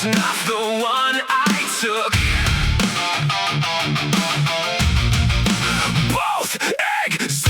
It's not the one I took. Both exist.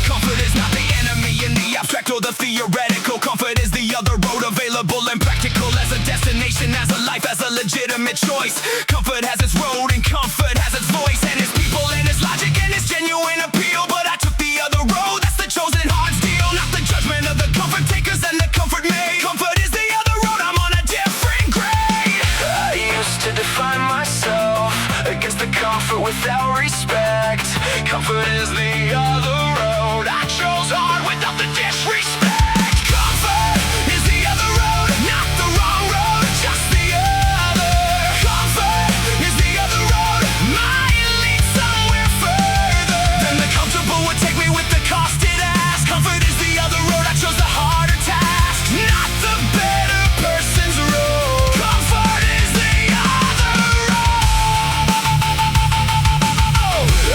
Comfort is not the enemy in the abstract or the theoretical. Comfort is the other road, available and practical as a destination, as a life, as a legitimate choice. Comfort has its road and comfort has its voice, and its people and its logic and its genuine appeal. But I took the other road, that's the chosen hard steel. Not the judgment of the comfort takers and the comfort made. Comfort is the other road, I'm on a different grade. I used to define myself against the comfort without respect. Comfort is the other road, I chose hard without the disrespect. Comfort is the other road, not the wrong road, just the other. Comfort is the other road, might lead somewhere further than the comfortable would take me with the cost it asks. Comfort is the other road, I chose the harder task, not the better person's road. Comfort is the other road,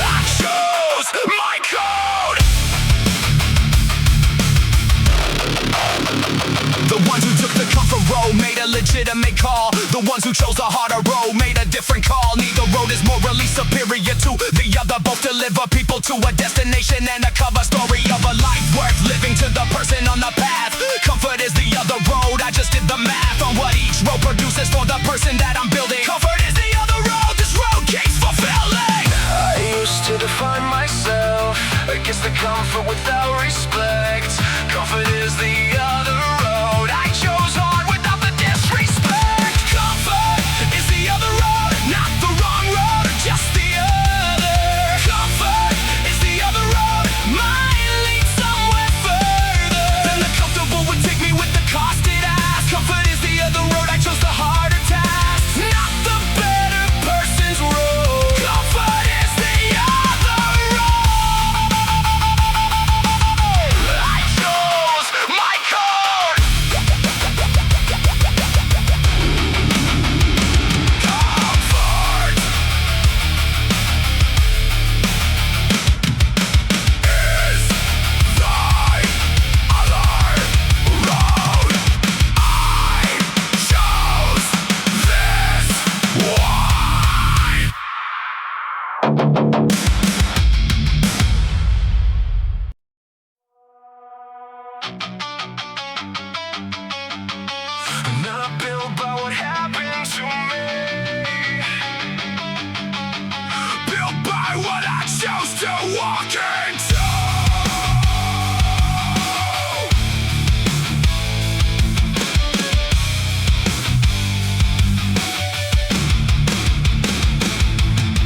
I chose my code. The ones who took the comfort road made a legitimate call. The ones who chose the harder road made a different call. Neither road is morally superior to the other. Both deliver people to a destination and a cover story of a life worth living to the person on the path. Comfort is the other road, I just did the math on what each road produces for the person that I'm building. Comfort is the other road, this road keeps fulfilling. I used to define myself against the comfort without respect. Comfort is the other road, I chose hard without the disrespect. Comfort is the other road, not the wrong road, just the other. Comfort is the other road, might lead somewhere further than the comfortable would take me with the cost it asks. Comfort is the other road, I chose the harder task, not the better person's road. Comfort is the other road, I chose my code. Comfort is the other road, I chose this one. Not built by what happened to me, built by what I chose to walk into.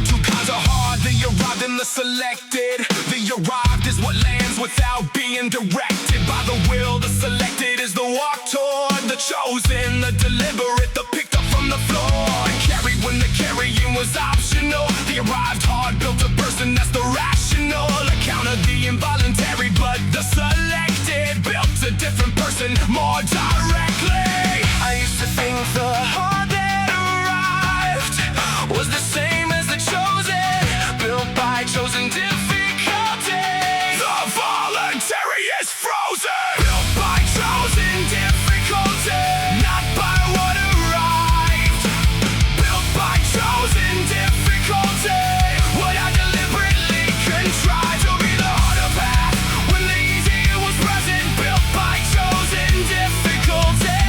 Two kinds are hard, the arrived and the selected. The arrived is what lands without being directed by the will. The selected is the walk toward the chosen, the deliberate, the picked up from the floor, carried when the carrying was optional. The arrived hard built a person, that's the rational account of the involuntary, but the selected built a different person more directly. I used to think the hard that arrived was the same as the chosen, built by chosen difficulty. The voluntary is frozen, built by chosen difficulty, not by what arrived. Built by chosen difficulty, what I deliberately contrived to be the harder path when the easier was present. Built by chosen difficulty,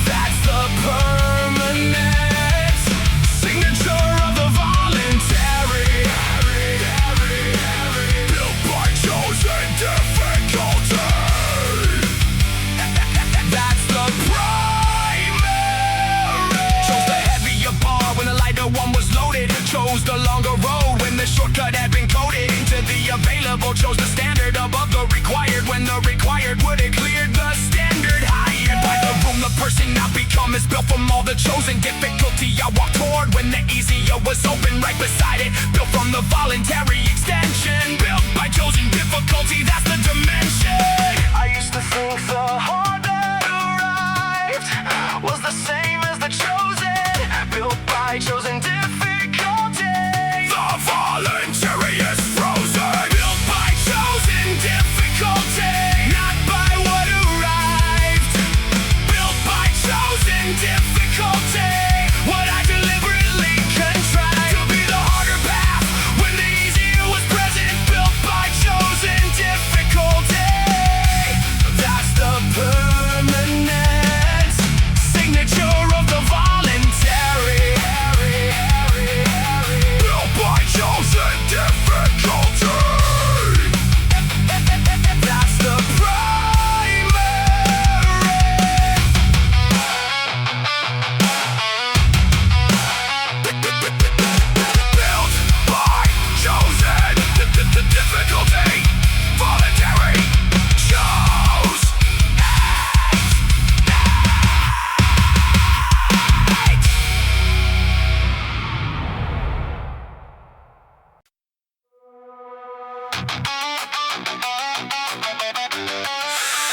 that's the permanent signature of the voluntary. Built by chosen difficulty, that's the primary. Chose the heavier bar when the lighter one was loaded. Chose the longer road when the shortcut had been coded into the available. Chose the standard above the required when the required would have cleared the standard higher. By the room the person now become is built from all the chosen difficulty I walked toward when the easier was open right beside it. Built from the voluntary extension, built by chosen difficulty, that's the dimension. I used to think the hard that arrived was the same as the chosen, built by chosen difficulty. The voluntary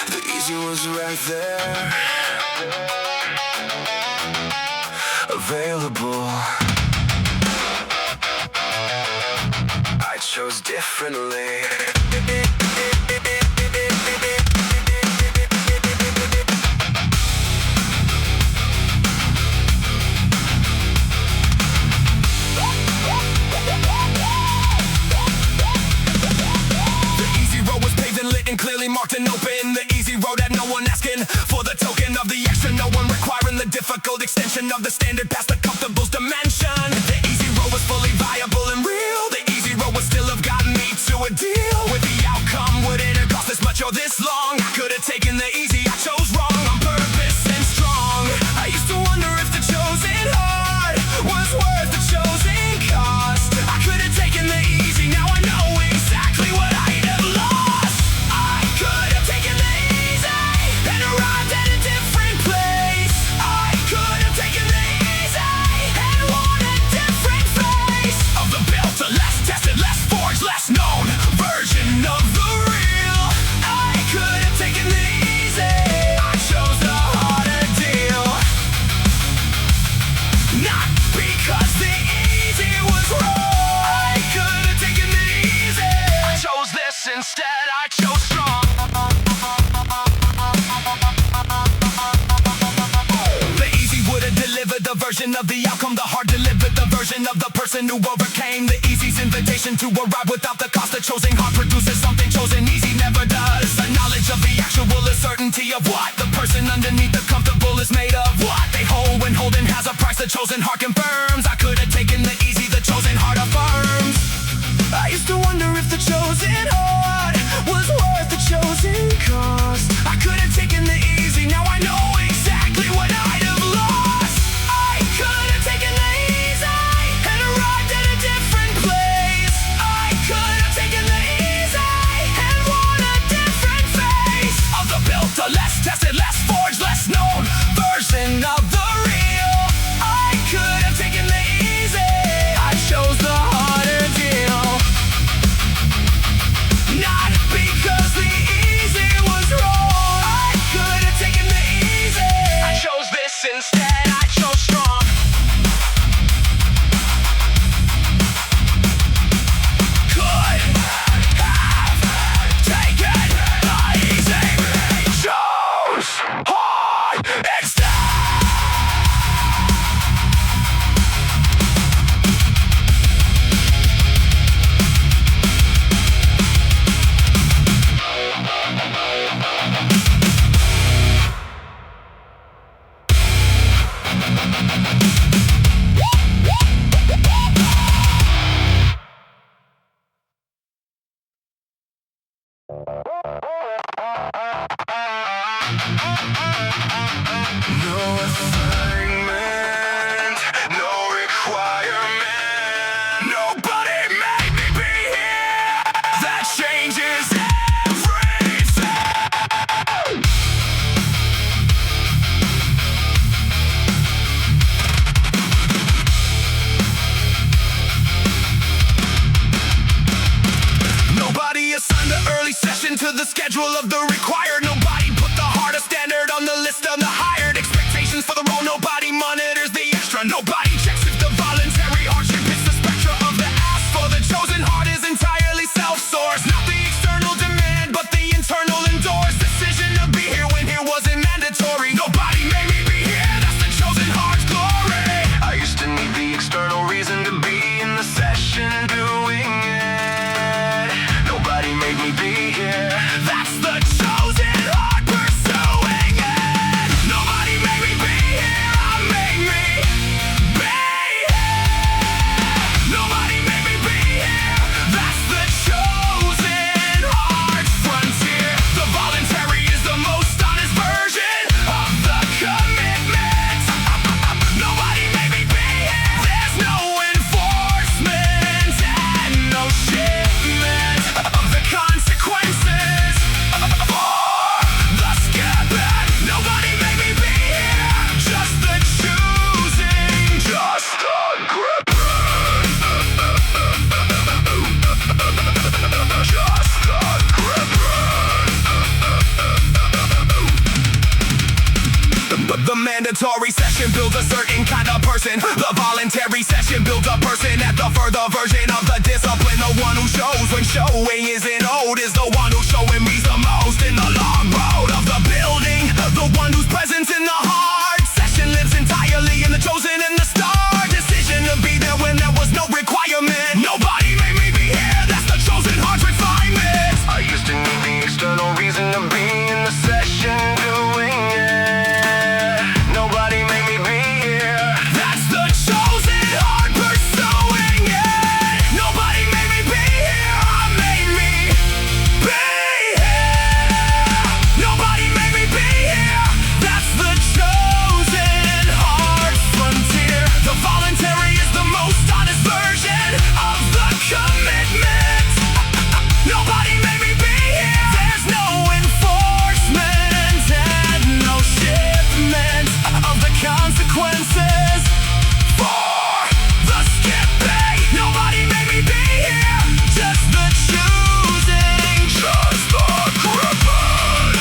The easy was right there, available. I chose differently. Clearly marked and open, the easy road had no one asking for the token of the extra, no one requiring the difficult extension of the standard past the comfortable's dimension. The easy road was fully viable and real. The easy road would still have gotten me to a deal. With the outcome, wouldn't have cost this much or this long. I could have taken the easy, I chose wrong on purpose and strong. I used to wonder if the chosen hard was worth the chosen cost. I could have taken the easy, now I know exactly what I'd have lost. I could have taken the easy and arrived at a different place. I could have taken the easy and won a different face. Of the built, a less tested, less forged, less known version of the real. I could have taken the easy, I chose the harder deal. Not because the easy was wrong. I could have taken the easy, I chose this instead, I chose strong. The easy would have delivered the version of the outcome. The hard delivered the version of the person who overcame. The easy's invitation to arrive without the cost. The chosen hard produces something chosen easy never does. A knowledge of the actual, a certainty of what the person underneath the comfortable is made of. What they hold when holding has a price. The chosen heart confirms. I could have taken the easy, the chosen heart affirms. I used to wonder if the chosen heart was worth the chosen cost. I could have taken the easy, now I know exactly what I'd have lost. I could have taken the easy and arrived at a different place. I could have taken the easy and won a different face. Of the built, a less tested, less forged, less known version of the real. I could have taken the easy, I chose the harder deal. Not because the easy was wrong. I could have taken the easy, I chose this instead, I chose strong. Could have taken the easy, chose hard instead. No assignment, no requirement. Nobody made me be here. That changes everything. Nobody assigned the early session to the schedule of the required. Nobody put the hardest standard on the list of the hired. Expectations for the role, nobody monitors the extra. Nobody checks if the voluntary hardship hits the spectrum of the ask for. The chosen heart is entirely self-sourced. Not the external demand, but the internal endorsed decision to be here when here wasn't mandatory. Nobody made me be here, that's the chosen heart's glory. I used to need the external reason to be in the session doing it. Nobody made me be here. That's the chosen heart pursuing it. Nobody made me be here, I made me be here. Nobody made me be here. That's the chosen heart frontier. The voluntary is the most honest version of the commitment. Nobody made me be here. There's no enforcement and no shipment of the consequences. session builds a certain kind of person. The voluntary session builds a person at the further version of the discipline. The one who shows when showing isn't owed is the one who's showing me the most in the long road of the building. The one whose presence in the hard session lives entirely in the chosen and the star decision to be there when there was no requirement. Nobody made me be here, that's the chosen hard refinement. I used to need the external reason to be in the session doing it. Nobody made me be here. That's the chosen hard pursuing it. Nobody made me be here, I made me be here. Nobody made me be here. That's the chosen hard frontier. The voluntary is the most honest version of the commitment. Nobody made me be here. There's no enforcement and no shipment of the consequences for the skipping. Nobody made me be here. Just the choosing. Just the gripping.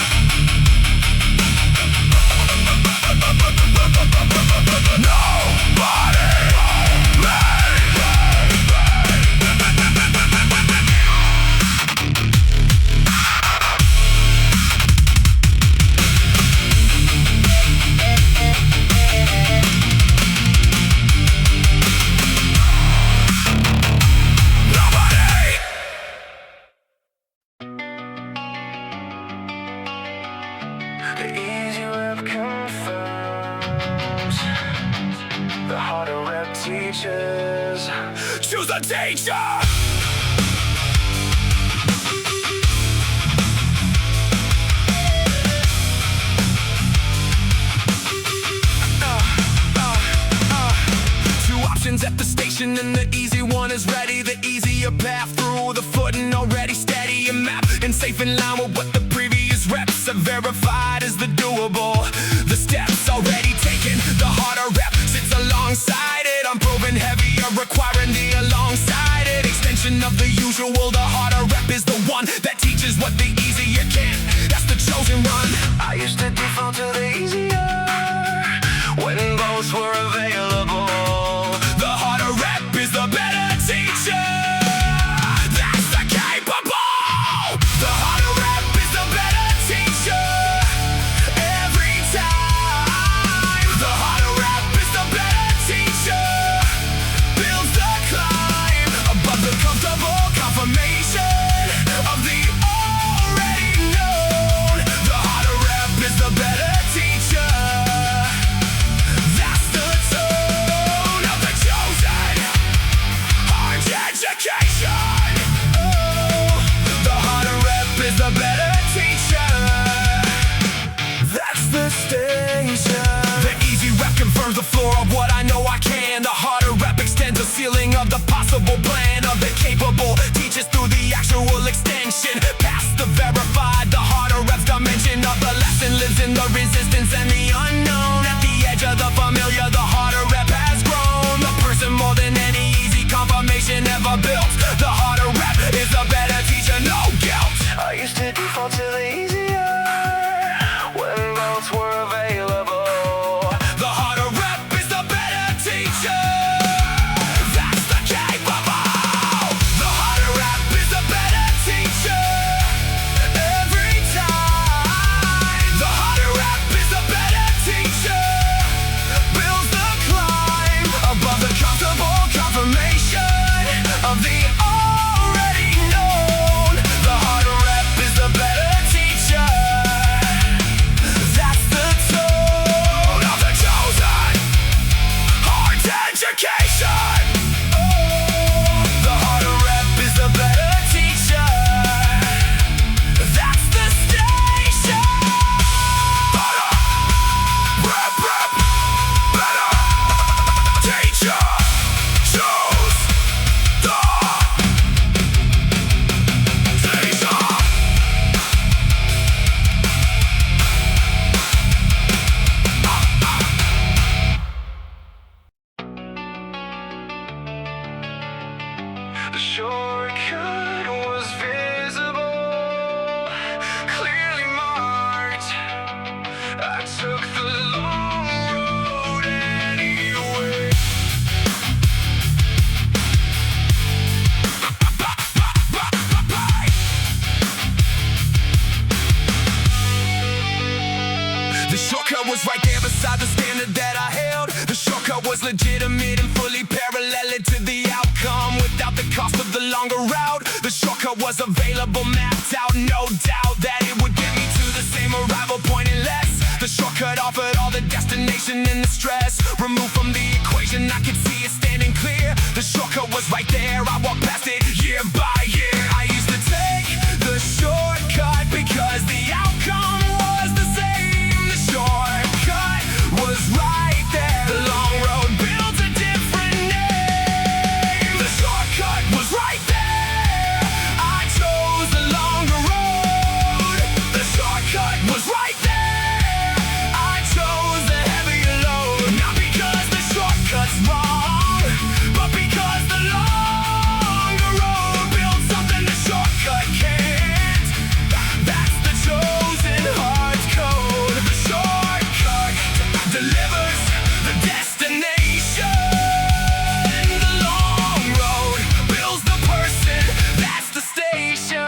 Nobody The easy rep confirms, the harder rep teaches. choose a teacher. Two options at the station and the easy one is ready. The easier path through the footing already steady and map and safe in line with what the previous reps have verified as the doable. The steps already taken, the harder rep sits alongside it. I'm proving heavier, requiring the alongside it. Extension of the usual, the harder rep is the one that teaches what the easier can. That's the chosen run. I used to default to the easier when both were available. The harder rep is the better teacher. That's the capable. The harder rep is the better teacher. Every time. The harder rep is the better teacher. Builds the climb above the comfortable confirmation of the already known. The harder rep is the better teacher. That's the tone of the chosen hard education. Oh, the harder rep is the better teacher. That's the station. The easy rep confirms the floor of what I know I can. The harder rep extends the ceiling of the possible plan of the capable. Teaches through the actual extension. Past the verified, the harder rep's dimension of the lesson lives in the resistance and the unknown. At the edge of the familiar, the harder rep has grown. The person more than any easy confirmation ever built. The harder rep is a better teacher, no guilt. I used to default to the easier when both were available. The harder rep is the better teacher. That's the capable. The harder rep is the better teacher. was right there beside the standard that I held. The shortcut was legitimate and fully parallel to the outcome without the cost of the longer route. The shortcut was available, mapped out, no doubt that it would get me to the same arrival point in less. The shortcut offered all the destination and the stress removed from the equation. I could see it standing clear. The shortcut was right there, I walked past it year by year. I used to take the shortcut because the outcome was the same. The shortcut was right there. The long road builds a different name. The shortcut was right there. I chose the longer road. The shortcut was right there. I chose the heavier load. Not because the shortcut's wrong, but because the longer road builds something the shortcut can't. That's the chosen hard code. The shortcut delivers the destination. The long road builds the person. That's the station.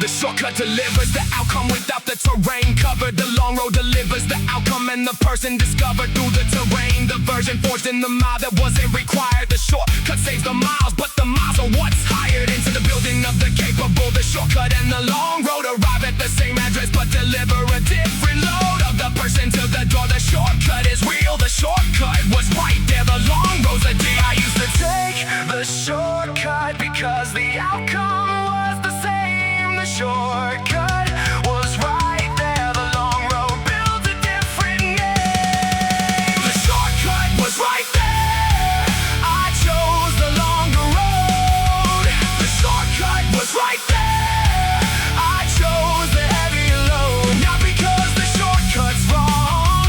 The shortcut delivers the outcome without the terrain covered. The long road delivers the outcome and the person discovered through the terrain. The version forged in the mile that wasn't required. The shortcut saves the miles, but the miles are what's hired into the building of the capable. The shortcut and the long road arrive at the same address, but deliver a different load of the person to the door. The shortcut is real. The shortcut was right there. The long road's a deal. I used to take the shortcut because the outcome was the same. The shortcut was right there. The long road builds a different name. The shortcut was right there. I chose the longer road. The shortcut was right there. I chose the heavier load. Not because the shortcut's wrong,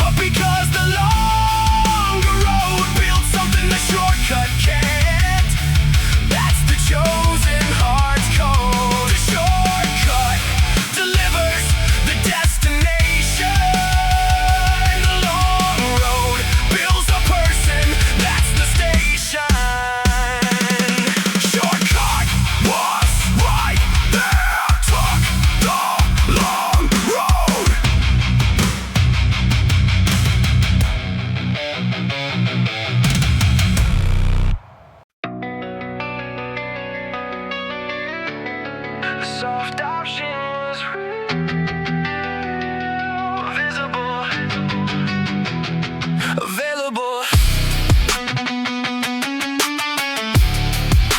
but because the longer road builds something the shortcut can't. That's the chosen hard code. The shortcut delivers the destination. The long road builds a person. That's the station. Shortcut was right there. Took the long road. The soft option was real, visible, available.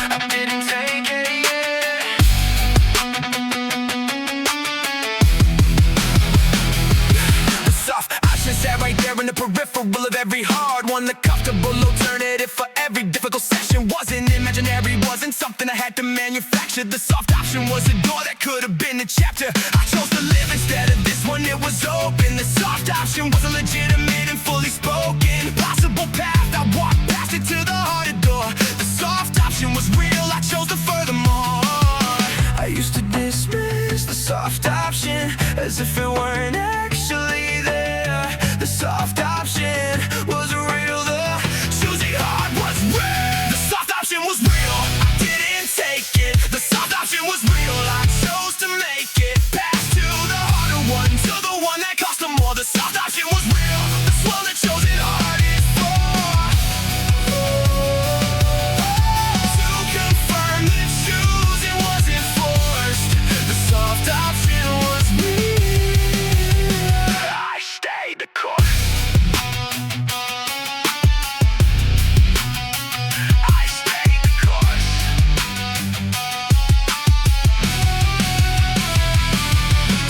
I didn't take it yet. The soft option sat right there in the peripheral of every hard one. The comfortable alternative for every difficult session. Wasn't imaginary, wasn't something I had to manufacture. The soft option was a door that could have been a chapter. I chose to live instead of this one, it was open. The soft option was a legitimate and fully spoken possible path. I walked past it to the hearted door. The soft option was real, I chose the furthermore. I used to dismiss the soft option as if it weren't actually there. The soft option was real, the choosing hard was real. The soft option was real, I didn't take it. The soft option was real, I chose to make it. Pass to the harder one, to the one that cost them more. The soft option was real, that's what the chosen heart is for. To confirm that choosing wasn't forced. The soft option was real. I stayed the course. I stayed the course.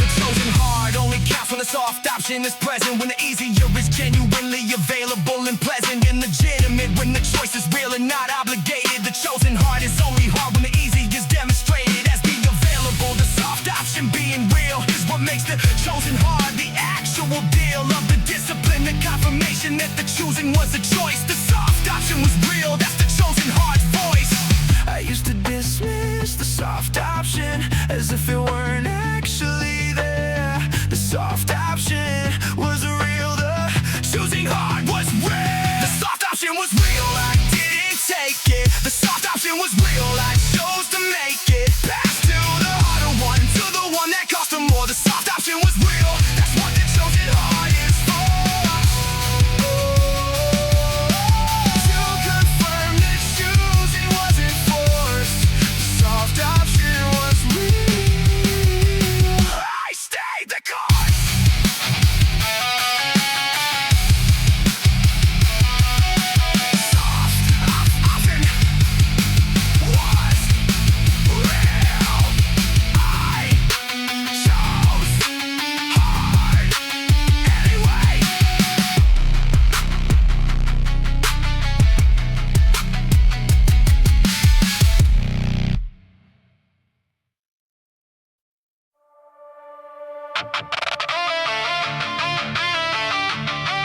The chosen hard only counts when the soft option is present. When the easier is genuinely available and pleasant and legitimate. When the choice is real and not obligated. The chosen hard is only hard when the easy is demonstrated as being available. The soft option being real is what makes the chosen hard the actual deal of the discipline. The confirmation that the choosing was a choice. The soft option was real, that's the chosen hard's voice. I used to dismiss the soft option as if it weren't actually there. The soft option was real, the choosing hard was real. The soft option was real, I didn't take it. The soft option was real, I chose to make it. Pass to the harder one, to the one that cost them more. The soft option was real, that's what the chosen hard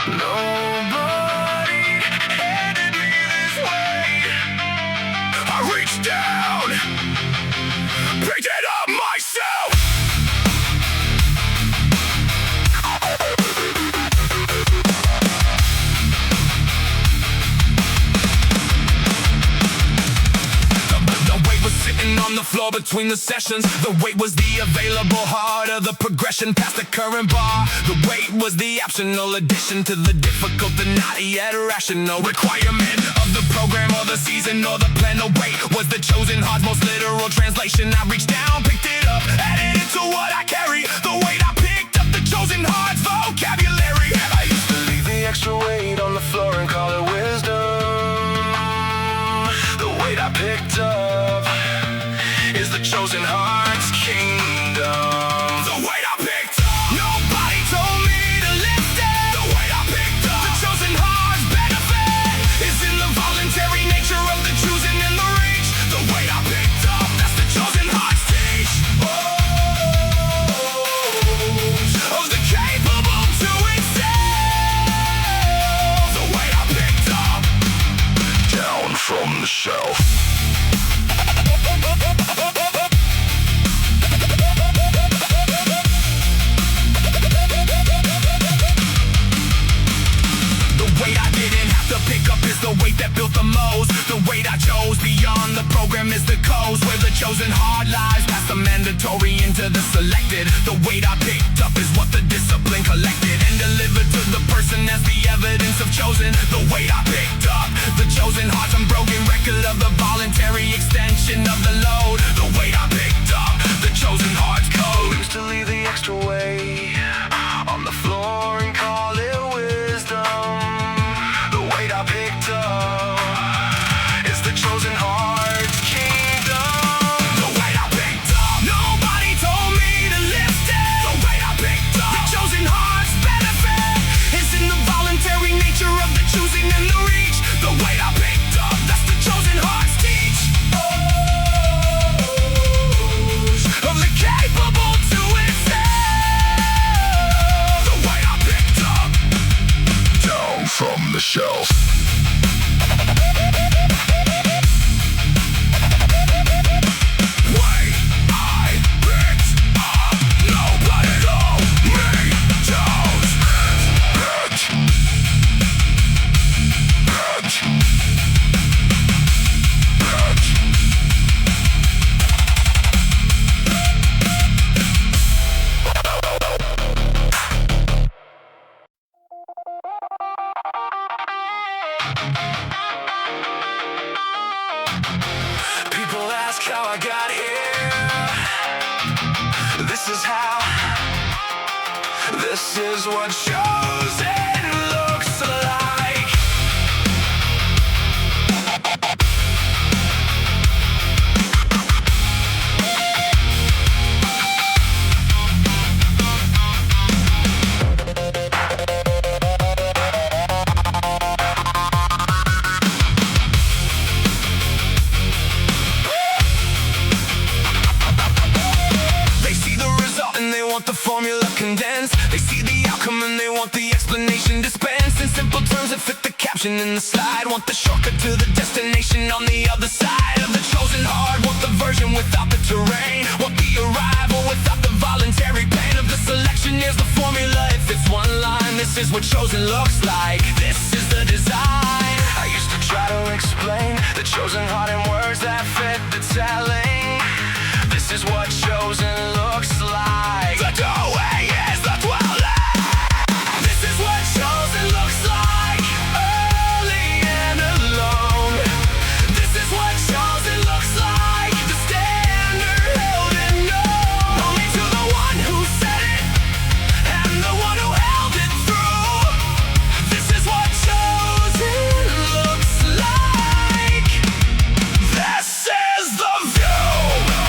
Nobody handed me this way. I reached down, picked it up myself. The weight was sitting on the floor between the sessions. The weight was the available heart of the progression past the current bar. The weight was the optional addition to the difficult and not yet rational requirement of the program or the season or the plan. The weight was the chosen heart's most literal translation. I reached down, picked it up, added it to what I carry. The weight I picked up, the chosen heart's vocabulary. And I used to leave the extra weight on the floor and call it wisdom. The weight I picked up is the chosen heart's kingdom. The weight I picked up, nobody told me to lift it. The weight I picked up, the chosen heart's benefit is in the voluntary nature of the choosing and the reach. The weight I picked up, that's the chosen heart's teach. Of the capable to itself. The weight I picked up, down from the shelf. The weight that built the most, the weight I chose beyond the program is the coast where the chosen hard lies, past the mandatory into the selected. The weight I picked up is what the discipline collected and delivered to the person as the evidence of chosen. The weight I picked up, the chosen heart's unbroken record of the voluntary extension of the load. The weight I picked up, the chosen heart's code. Used to leave the extra weight on the floor and call it wisdom. I picked up is the chosen heart's kingdom. The weight I picked up, nobody told me to lift it. The weight I picked up, the chosen heart's benefit is in the voluntary nature of the choosing and the reach. The weight I picked up, that's the chosen heart's teach. Of the capable to itself. The weight I picked up, down from the shelf. People ask how I got here. This is how. This is what chosen looks like. The formula condensed. They see the outcome and they want the explanation dispensed in simple terms that fit the caption in the slide. Want the shortcut to the destination on the other side of the chosen heart. Want the version without the terrain. Want the arrival without the voluntary pain of the selection. Here's the formula, if it's one line. This is what chosen looks like. This is the design. I used to try to explain the chosen heart in words that fit the telling. This is what chosen looks like. The doorway is the dwelling. This is what chosen looks like. Early and alone. This is what chosen looks like. The standard held and known. Only to the one who said it and the one who held it through. This is what chosen looks like. This is the view.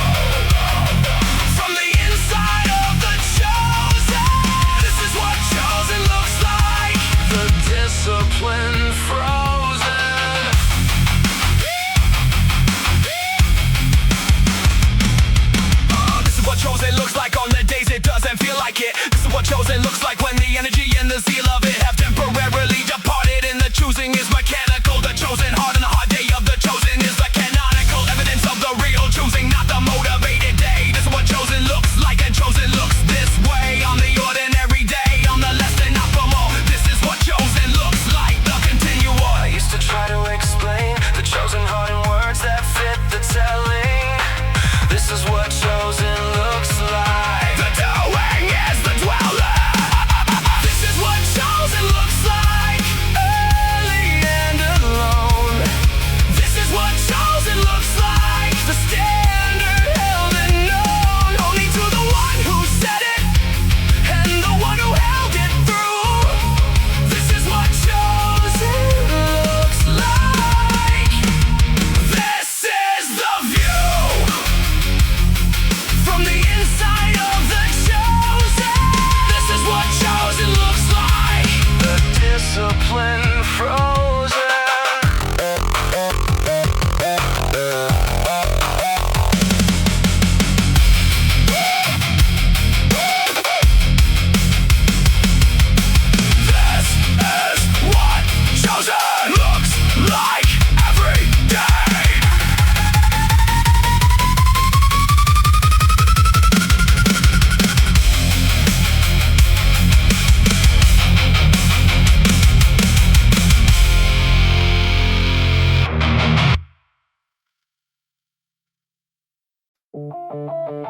No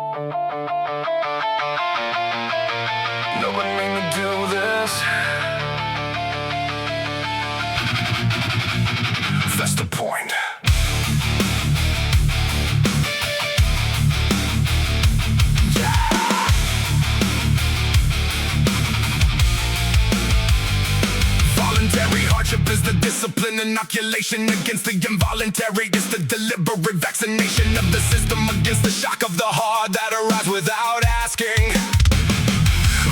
one made me do this. That's the point. Voluntary hardship is the discipline inoculation against the involuntary. It's the deliberate vaccination of the system against the shock of the heart that arrives without asking.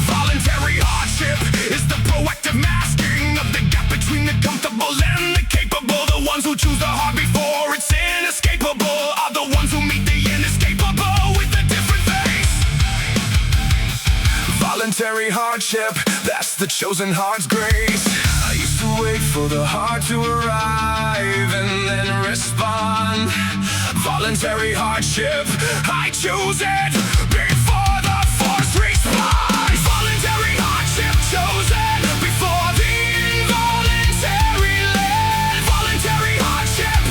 Voluntary hardship is the proactive masking of the gap between the comfortable and the capable. The ones who choose the hard before it's inescapable are the ones who meet the inescapable with a different face. Voluntary hardship, that's the chosen heart's grace. I used to wait for the heart to arrive and then respond. Voluntary hardship, I choose it before the force responds. Voluntary hardship chosen before the involuntary land. Voluntary hardship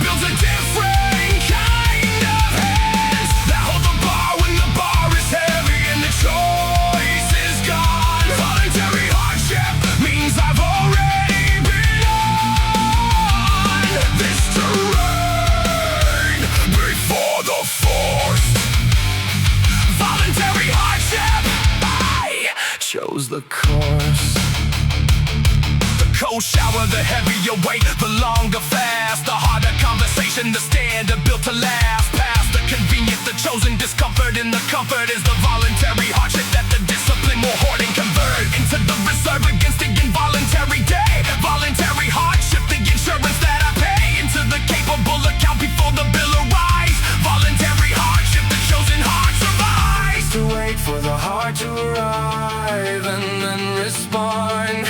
builds a different kind of hands that hold the bar when the bar is heavy and the choice is gone. Voluntary hardship means I've already been on this terrain before the force. Voluntary hardship, I chose the course. The cold shower, the heavier weight, the longer fast, the harder conversation, the standard built to last. Past the convenient, the chosen discomfort, and the comfort is the voluntary hardship that the discipline will hoard and convert into the reserve against the involuntary day. Voluntary hardship, the insurance that I pay into the capable account before the bill arrives. Voluntary hardship, the chosen heart survives. To wait for the heart to arrive and then respond.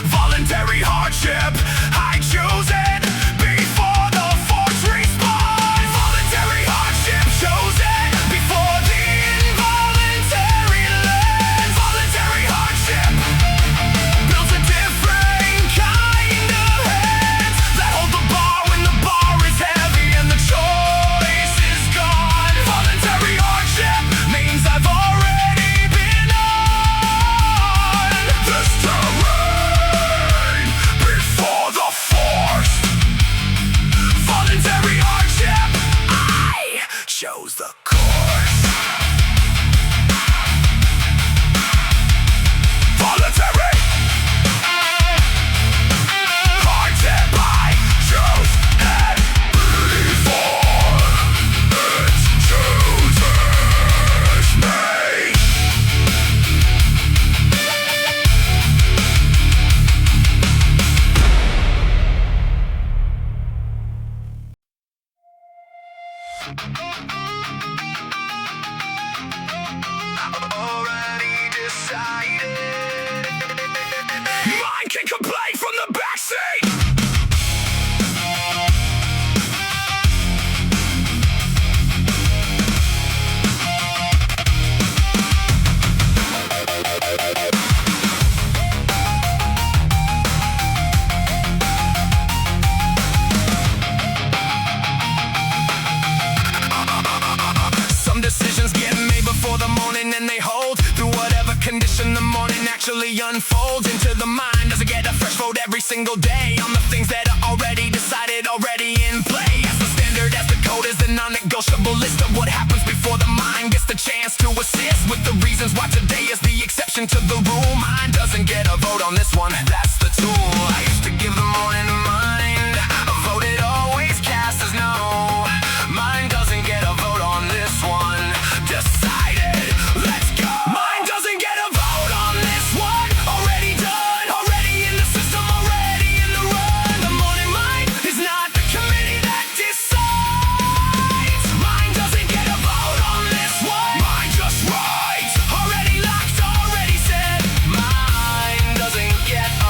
Voluntary hardship, I choose it before the force responds. Voluntary hardship chosen before the involuntary lands. Voluntary hardship builds a different kind of hands that hold the bar when the bar is heavy and the choice is gone. Voluntary hardship means I've already been on this terrain before the force. Voluntary hardship, I chose the course. Voluntary hardship, I chose it before it chooses me. Already decided. Mind can complain from the backseat. Some decisions get made before the morning and they hold through whatever condition the morning actually unfolds into the mind. Does it get a fresh vote every single day on the things that are already decided, already in play? As the standard, as the code is the non-negotiable list of what happens before the mind gets the chance to assist with the reasons why today is the exception to the rule. Mind doesn't get a vote on this one, that's the tool. I used to give the morning to mind, a vote it always cast as no. Mine doesn't get a vote on this one. Decided, let's go. Mine doesn't get a vote on this one. Already done, already in the system, already in the run. The morning mind is not the committee that decides. Mine doesn't get a vote on this one. Mine just writes, already locked, already said. Mine doesn't get a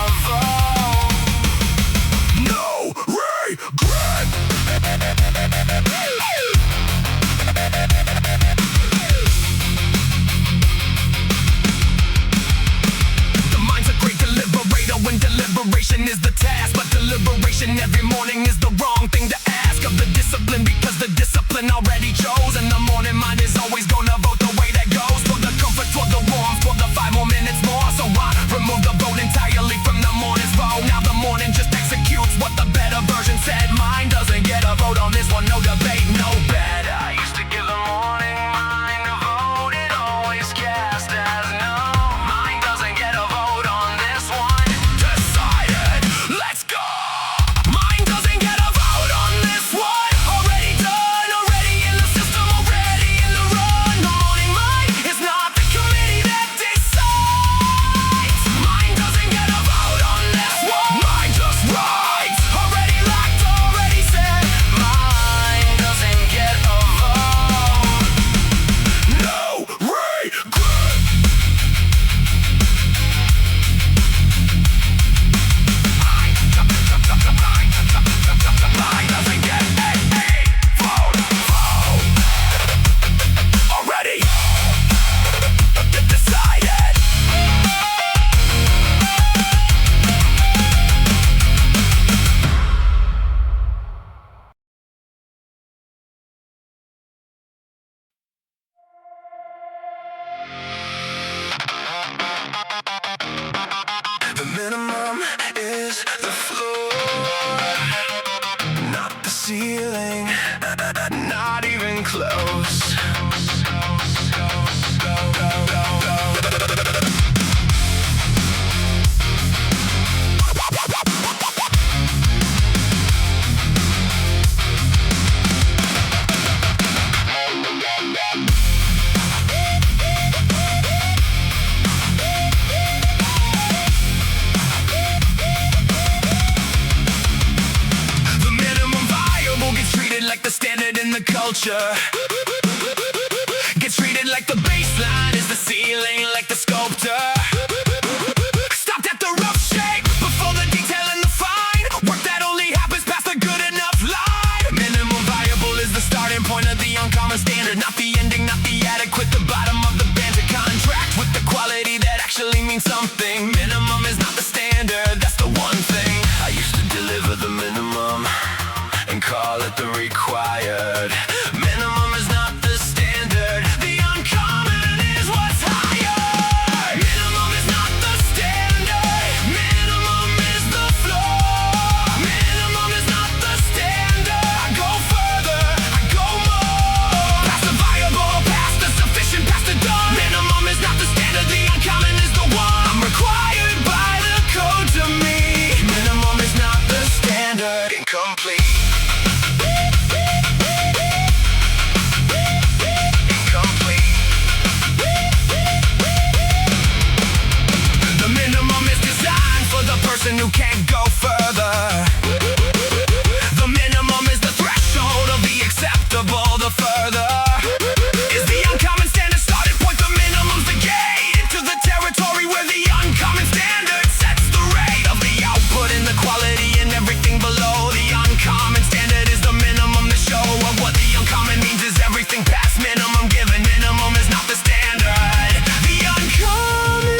The minimum viable gets treated like the standard in the culture. Gets treated like the baseline is the ceiling, like the sculptor. Stopped at the rough shape before the detail and the fine. Work that only happens past the good enough line. Minimum viable is the starting point of the uncommon standard, not the ending, not the adequate, the bottom of the band to contract with the quality that actually means something. Minimum is not the standard, that's the one thing. I used to deliver the minimum and call it the required. Minimum is not the standard, the uncommon is what's higher. Minimum is not the standard, minimum is the floor. Minimum is not the standard, I go further, I go more. Past the viable, past the sufficient, past the done. Minimum is not the standard, the uncommon is the one. I'm required by the code to me. Minimum is not the standard, incomplete. Who can't go further. The minimum is the threshold of the acceptable. The further is the uncommon standard starting point. The minimum's the gate into the territory where the uncommon standard sets the rate of the output and the quality and everything below. The uncommon standard is the minimum. The show of what the uncommon means is everything past minimum given. Minimum is not the standard. The uncommon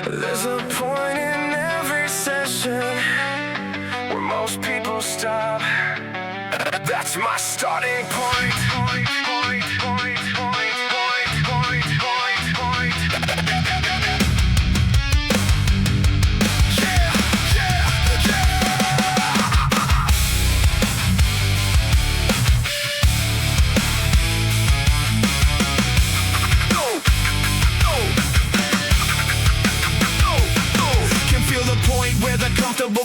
There's a point in every session where most people stop. That's my starting point.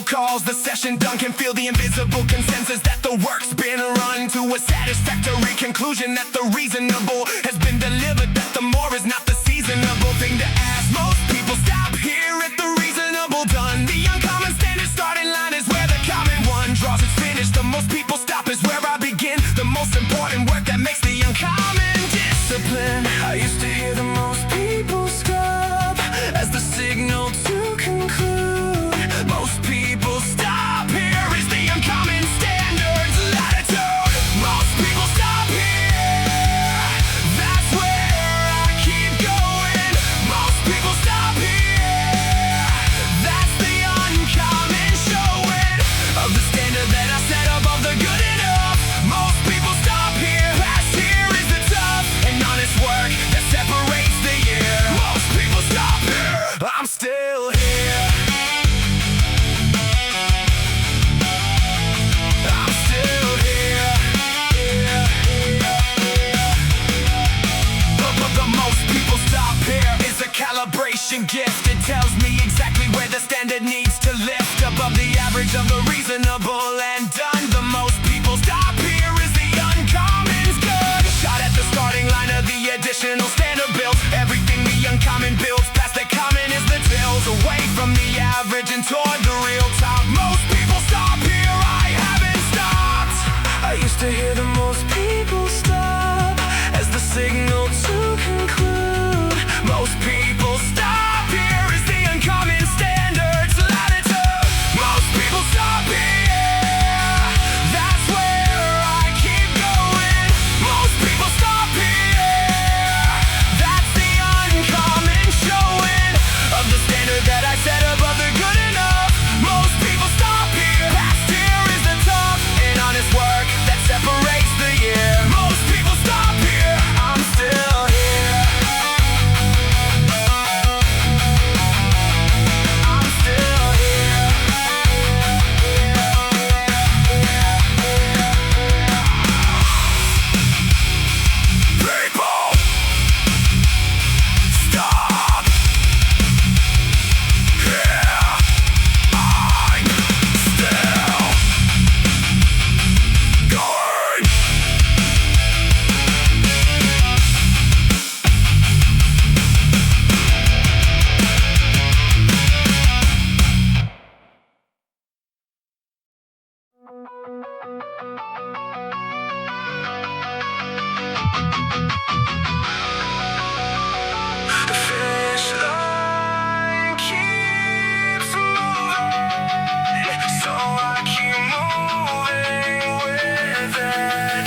Calls the session done, can feel the invisible consensus that the work's been run to a satisfactory conclusion, that the reasonable has been delivered, that the more is not the seasonable thing to ask. Most people stop here at the reasonable done. The uncommon standard starting line is where the common one draws its finish. The most people stop is where I begin. The most important work that makes the uncommon discipline. I used to hear the most people scrub as the signal to conclude. Most people stop here is the uncommon standards latitude. Most people stop here, that's where I keep going. Most people stop toward the real top. Most people stop here, I haven't stopped. I used to hear that most people stop as the signal to conclude. Most people stop here is the uncommon standards latitude. Most people stop here, that's where I keep going. Most people stop here, that's the uncommon showing of the standard that I set above the good enough. Most people stop here, past here is the top, and honest work that separates the year. Most people stop here, I'm still here. I'm still here. People, stop here. I'm still going. The finish line keeps moving, so I keep moving with it.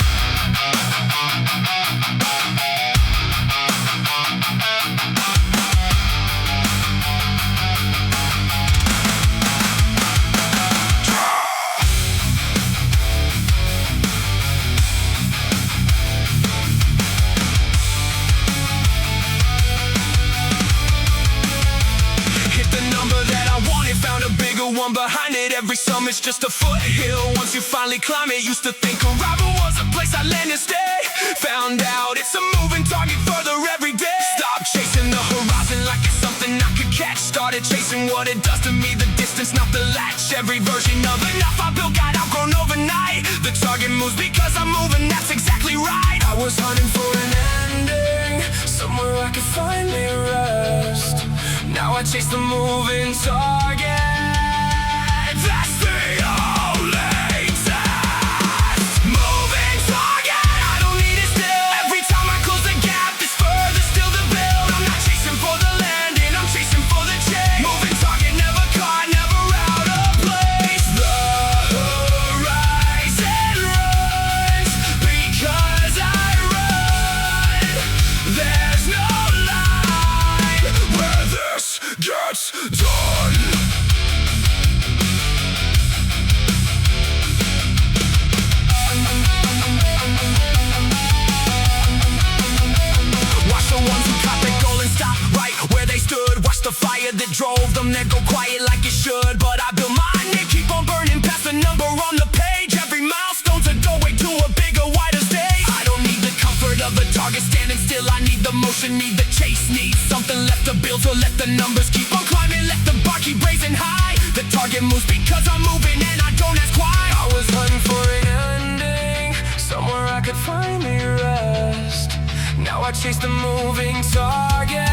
Hit the number that I wanted, found a bigger one behind it. Every summit's just a foothill once you finally climb it. Used to think arrival was a place I land and stay. Found out it's a moving target further every day. Stop chasing the horizon like it's something I could catch. Started chasing what it does to me, the distance, not the latch. Every version of enough I built got outgrown overnight. The target moves because I'm moving, that's exactly right. I was hunting for an ending, somewhere I could finally rest. Now I chase the moving target. That's the only test. Moving target, I don't need it still. Every time I close the gap, there's further still to build. I'm not chasing for the landing, I'm chasing for the chase. Moving target, never caught, never out of place. The horizon runs because I run. There's no line where this gets done. Watch the ones who caught their goal and stop right where they stood. Watch the fire that drove them, then go quiet like it should. But I built mine, they keep on burning past the number on the page. Every milestone's a doorway to a bigger, wider stage. I don't need the comfort of a target standing still. I need the motion, need the chase, need something left to build. So let the numbers keep on climbing, let the bar keep raising high. The target moves because I'm moving and I don't ask why. I was hunting for an ending, somewhere I could finally rest. Now I chase the moving target.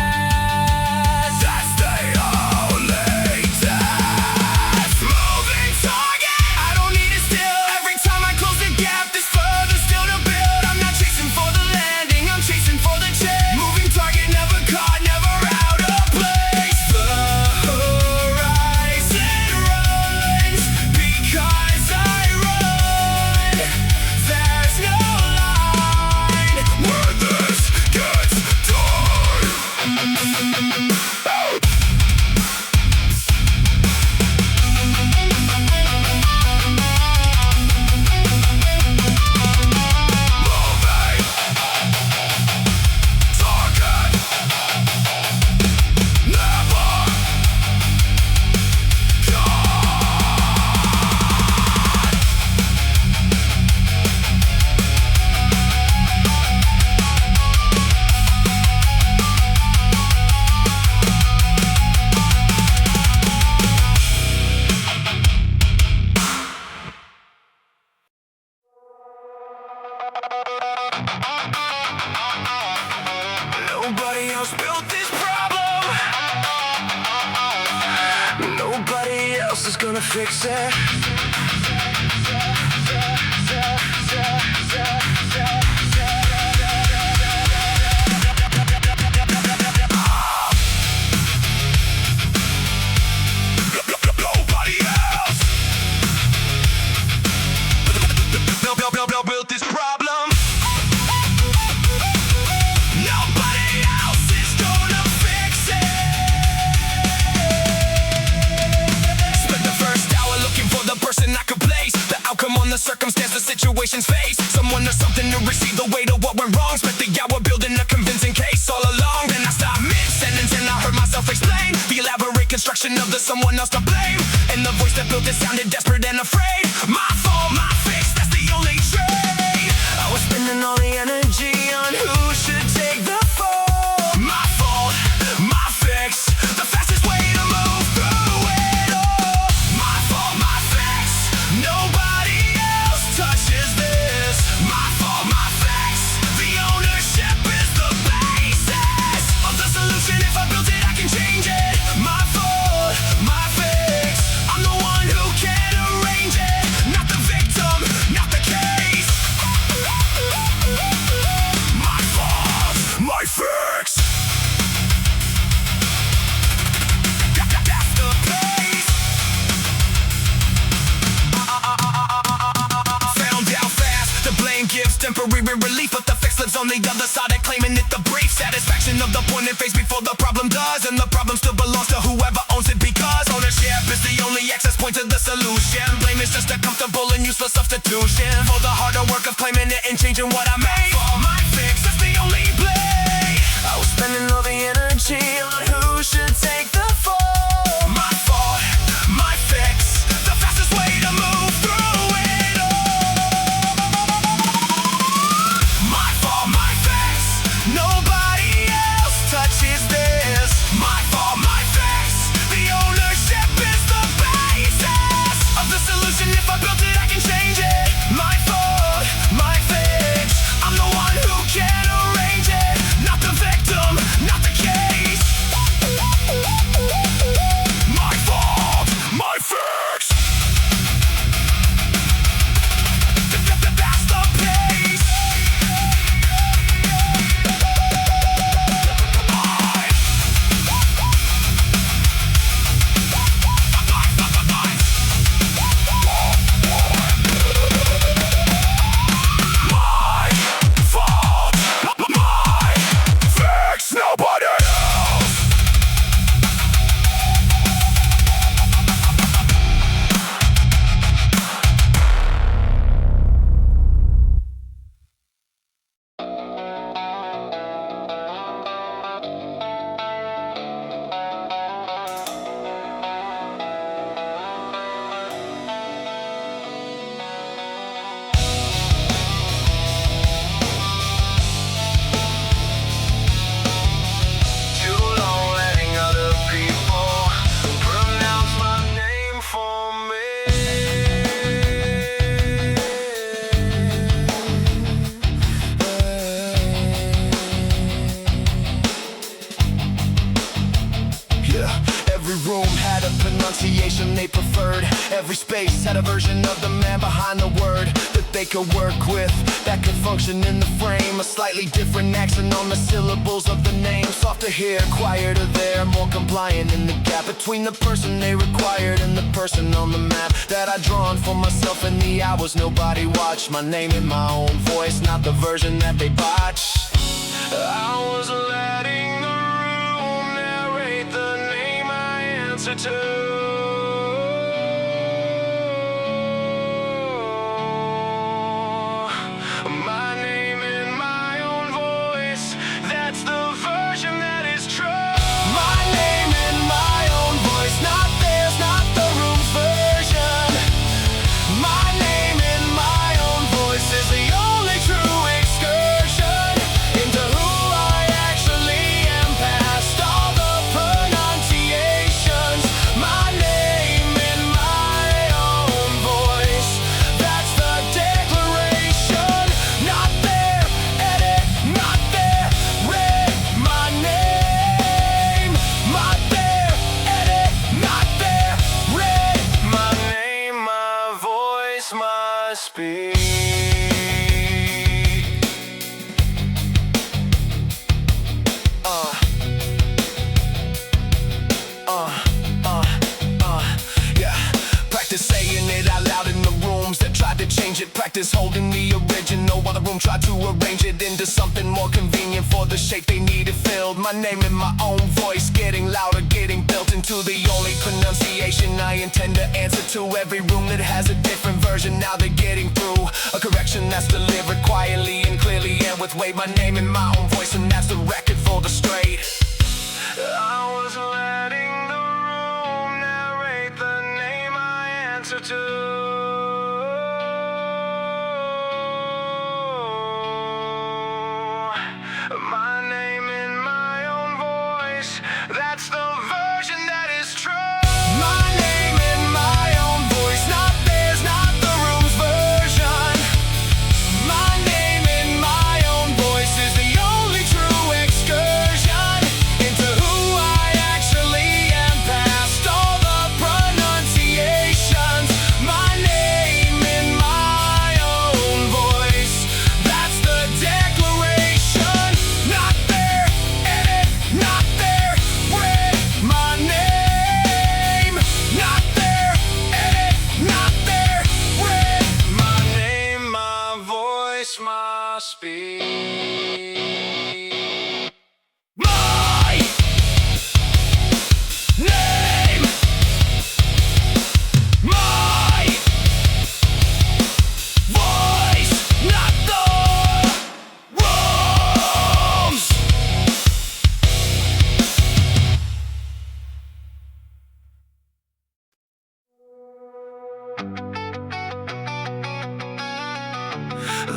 That's the only test. Moving target, I don't need it still. Every time I close the gap, there's further still to build. I'm not chasing for the landing, I'm chasing for the chase. Moving target, never caught, never out of place. The horizon runs because I run. There's no line where this gets done. Nobody else built this problem. Nobody else gonna fix it? Nobody else built this problem. Nobody else is gonna fix it. Spent the first hour looking for the person I could place, the outcome on the circumstance the situation's face, someone or something to receive the weight of what went wrong. Spent the hour building a convincing case all along. Then I stopped mid-sentence and I heard myself explain the elaborate construction of the someone else to blame, and the voice that built it sounded desperate and afraid. My fault, my fix, that's the only trade. I was spending all the energy on who should take the fall. My fault, my fix, the fastest way to move through it all. My fault, my fix, nobody else touches this. My fault, my fix, the ownership is the basis of the solution. If I built it, I can change it. My fault, my fix, I'm the one who can arrange it. Not the victim, not the case. My fault, my fix. That's the pace. Found out fast, the blame gives temporary relief, but the fix lives on the other side and claiming it the brief satisfaction of the point and face before the problem does, and the problem still belongs to whoever owns it, because ownership is the only access point to the solution. Blame is just a comfortable and useless substitution for the harder work of claiming it and changing what I made. For my fix, that's the only play. I was spending all the energy on who should take the fall. My fault, my fix, the fastest way to move through it all. My fault, my fix, nobody else touches this. My fault, my fix, the ownership is the basis of the solution. If I built it, I can change it. My fault, my fix, I'm the one who can arrange it. Not the victim, not the case. My fault, my fix. That's the pace. My fault, my fix, nobody else. Too long letting other people pronounce my name for me. Yeah, every room had a pronunciation they preferred. Every space had a version of the man behind the word that they could work with, that could function in the frame. A slightly different accent on the syllables of the name. Softer here, quieter there, more compliant in the gap between the person they required and the person on the map that I'd drawn for myself in the hours nobody watched. My name in my own voice, not the version that they botched. I was letting the room narrate the name I answer to. My name in my own voice, that's the version that is true. My name in my own voice, not theirs, not the room's version. My name in my own voice is the only true excursion into who I practice holding the original, while the room tried to arrange it into something more convenient for the shape they needed filled. My name in my own voice, getting louder, getting built into the only pronunciation I intend to answer to. Every room that has a different version, now they're getting through a correction that's delivered quietly and clearly and with weight. My name in my own voice, and that's the record for the straight. I was letting the room narrate the name I answer to. My name in my own voice, that's the version that is true. My name in my own voice, not theirs, not the room's version. My name in my own voice is the only true excursion into who I actually am, past all the pronunciations. My name in my own voice, that's the declaration. Not their edit, not their read. My name, not their edit, not their read. My name, my voice, my speed. My name, my voice, not the room's.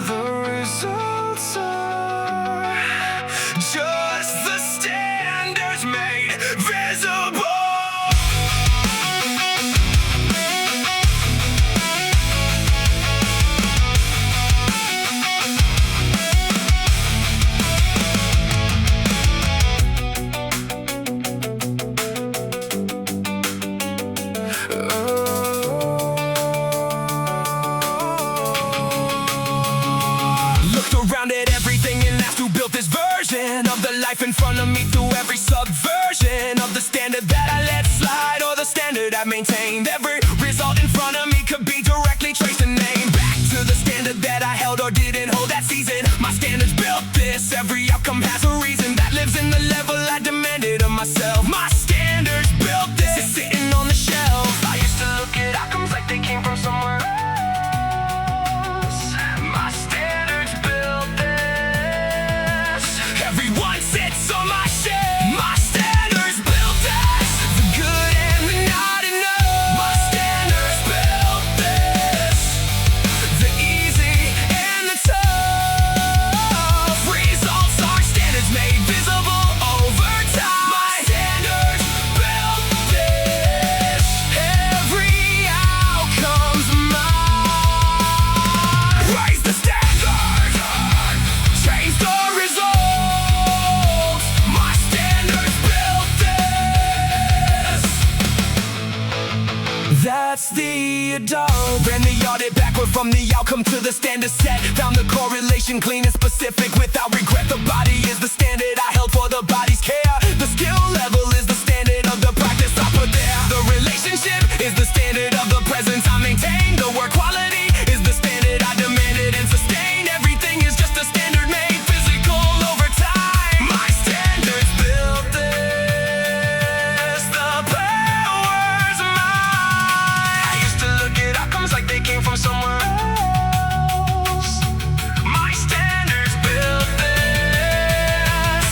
The results are just the standards made visible. Looked around at everything and asked who built this version of the life in front of me, through every subversion of the standard that I let slide, or the standard I maintained. Every result in front of me could be directly traced and named back to the standard that I held or didn't hold that season. My standards built this, every outcome has a reason that lives in the level I demanded of myself. My standards built this, it's sitting on the shelf. I used to look at outcomes like they came from somewhere else. My standards built this. Everyone sits on my shit. My standards built this. The good and the not enough. My standards built this. The easy and the tough. Results are standards made visible over time. My standards built this. Every outcome's mine. Raise the standard, change the results. My standards built this. That's the adult. Ran the audit backward from the outcome to the standard set. Found the correlation clean and specific without regret. The body is the standard I held for the body's care. The skill level is the standard of the practice I put there. The relationship is the standard of the presence I maintain. The work quality is the standard I demanded and sustained. Everything is just a standard made physical over time. My standards built this. The power's mine. I used to look at outcomes like they came from somewhere else. My standards built this.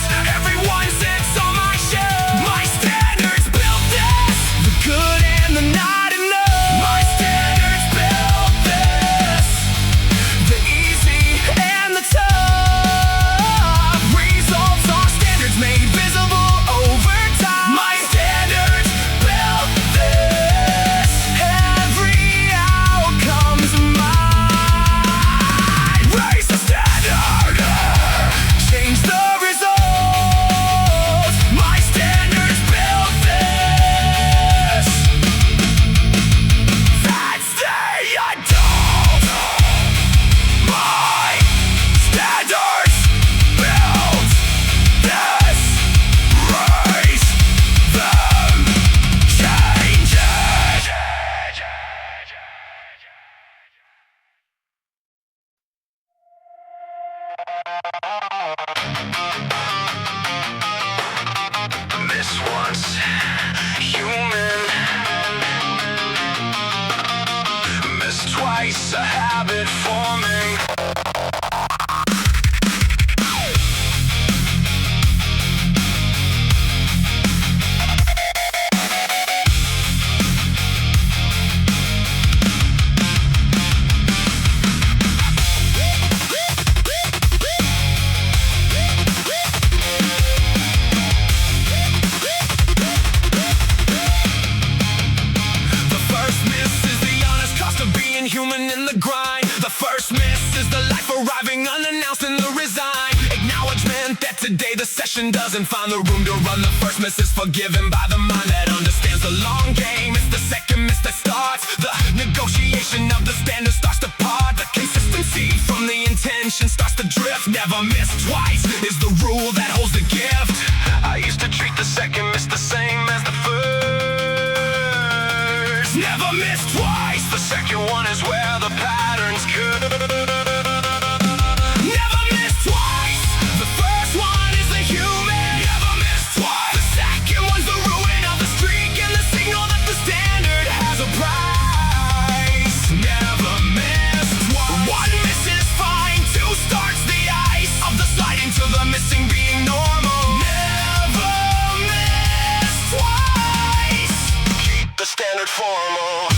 Miss once, human. Miss twice, a habit forming. Human in the grind. The first miss is the life arriving unannounced and the resign. Acknowledgement that today the session doesn't find the room to run. The first miss is forgiven by the mind that understands the long game. It's the second miss that starts the negotiation of the standard starts to part. The consistency from the intention starts to drift. Never miss twice is the rule that holds the gift. I used to treat the second miss the same as the first. Never miss twice. The second one is where the patterns could. Never miss twice. The first one is the human. Never miss twice. The second one's the ruin of the streak and the signal that the standard has a price. Never miss twice. One miss is fine. Two starts the ice of the slide into the missing being normal. Never miss twice. Keep the standard formal.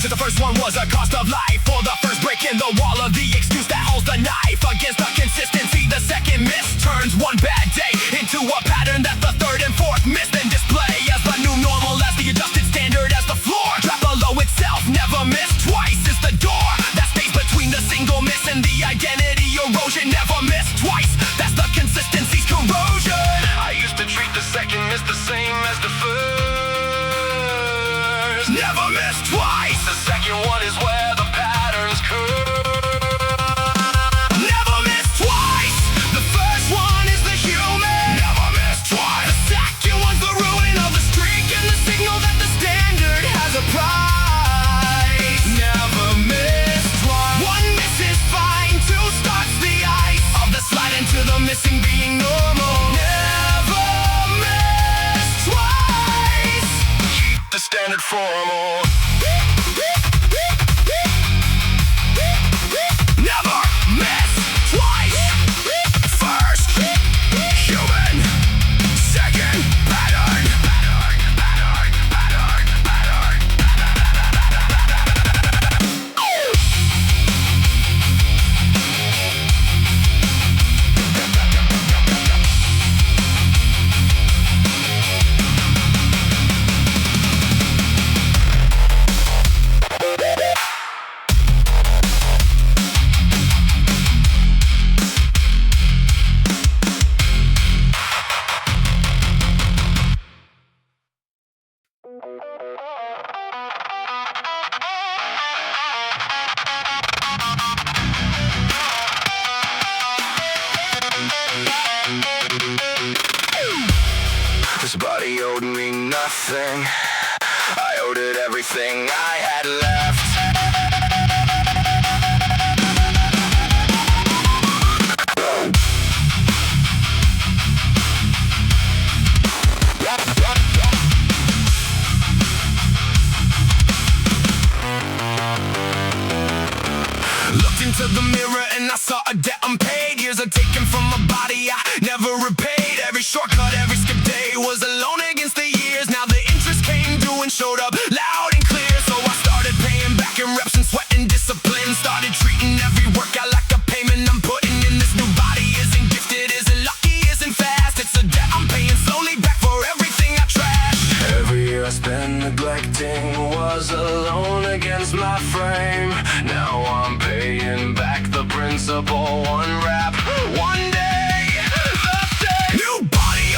The first one was a cost of life, or the first break in the wall of the excuse that holds the knife against the consistency. The second miss turns one bad day into a pattern that the third and fourth miss then display as the new normal, as the adjusted standard, as the floor. Drop below itself, never miss twice is the door that stays between the single miss and the identity erosion. Never miss twice, that's the consistency's corrosion. I used to treat the second miss the same as the first. Never miss twice. The second one is where the patterns could. Never miss twice. The first one is the human. Never miss twice. The second one's the ruin of the streak and the signal that the standard has a price. Never miss twice. One miss is fine. Two starts the ice of the slide into the missing being normal. Never miss twice. Keep the standard formal. Never miss twice. First, human. Second, pattern. This body owed me nothing. I owed it everything I had left. Looked into the mirror and I saw a debt unpaid. Years are taken from my body I never repaid. Every shortcut, every skip day was alone against the years. Now the interest came due and showed up loud and clear. So I started paying back in reps and sweat and discipline. Started treating every workout like a payment I'm putting in. This new body isn't gifted, isn't lucky, isn't fast. It's a debt I'm paying slowly back for everything I trashed. Every year I spent neglecting was alone against my frame. Now I'm paying back the principal, one rap, one day, the same. New body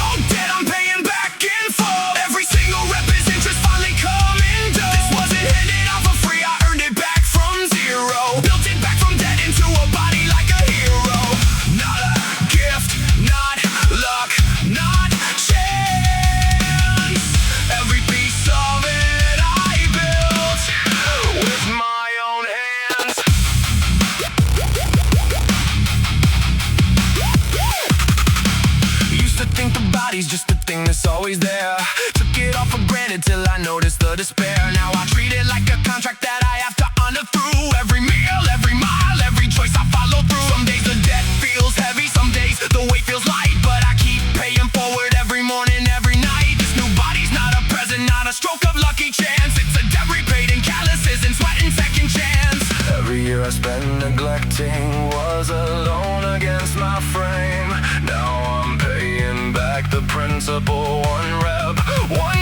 body's just a thing that's always there. Took it all for granted till I noticed the despair. Now I treat it like a contract that I have to honor through every meal, every mile, every choice I follow through. Some days the debt feels heavy, some days the weight feels light, but I keep paying forward every morning, every night. This new body's not a present, not a stroke of lucky chance. It's a debt repaid in calluses and sweat and second chance. Every year I spent neglecting was a loan against my frame. Now I'm paying back the principal, one rep, one